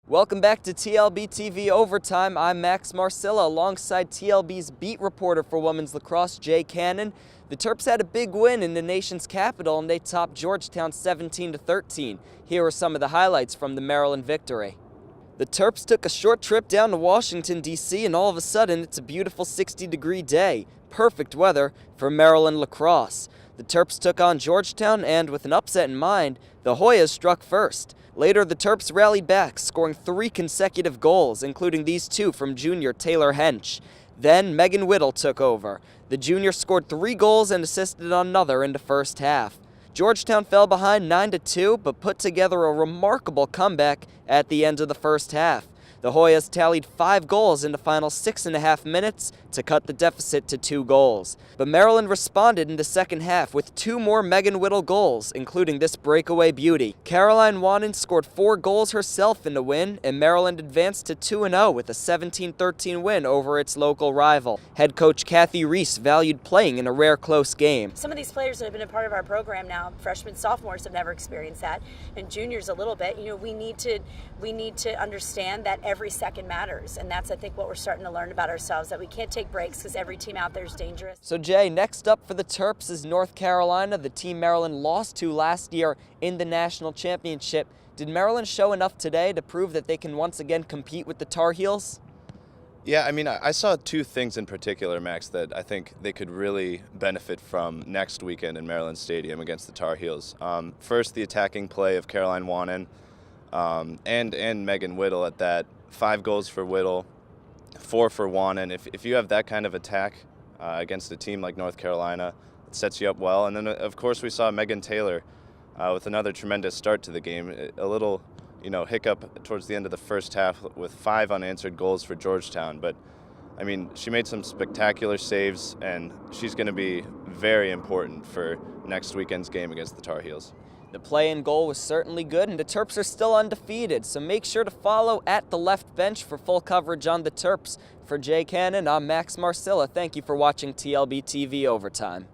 Welcome back to TLBTV Overtime. I'm Max Marcilla alongside TLB's beat reporter for women's lacrosse, Jay Cannon. The Terps had a big win in the nation's capital and they topped Georgetown 17-13. Here are some of the highlights from the Maryland victory. The Terps took a short trip down to Washington, D.C. and all of a sudden it's a beautiful 60-degree day. Perfect weather for Maryland lacrosse. The Terps took on Georgetown and with an upset in mind, the Hoyas struck first. Later, the Terps rallied back, scoring 3 consecutive goals, including these 2 from junior Taylor Hench. Then Megan Whittle took over. The junior scored 3 goals and assisted on another in the first half. Georgetown fell behind 9-2, but put together a remarkable comeback at the end of the first half. The Hoyas tallied 5 goals in the final 6.5 minutes to cut the deficit to 2 goals. But Maryland responded in the second half with 2 more Megan Whittle goals, including this breakaway beauty. Caroline Wannen scored 4 goals herself in the win, and Maryland advanced to 2-0 with a 17-13 win over its local rival. Head coach Kathy Reese valued playing in a rare close game. Some of these players that have been a part of our program now, freshmen, sophomores, have never experienced that, and juniors a little bit. You know, we need to understand that every second matters, and that's, I think, what we're starting to learn about ourselves, that we can't take breaks because every team out there is dangerous. So Jay, next up for the Terps is North Carolina, the team Maryland lost to last year in the national championship. Did Maryland show enough today to prove that they can once again compete with the Tar Heels? Yeah, I mean, I saw 2 things in particular, Max, that I think they could really benefit from next weekend in Maryland Stadium against the Tar Heels. First, the attacking play of Caroline Wannen and Megan Whittle at that. 5 goals for Whittle, 4 for Wannen. If you have that kind of attack against a team like North Carolina, it sets you up well. And then, of course, we saw Megan Taylor with another tremendous start to the game. A little, hiccup towards the end of the first half with 5 unanswered goals for Georgetown. But, I mean, she made some spectacular saves, and she's going to be very important for next weekend's game against the Tar Heels. The play and goal was certainly good, and the Terps are still undefeated, so make sure to follow at the left bench for full coverage on the Terps. For Jay Cannon, I'm Max Marcilla. Thank you for watching TLBTV Overtime.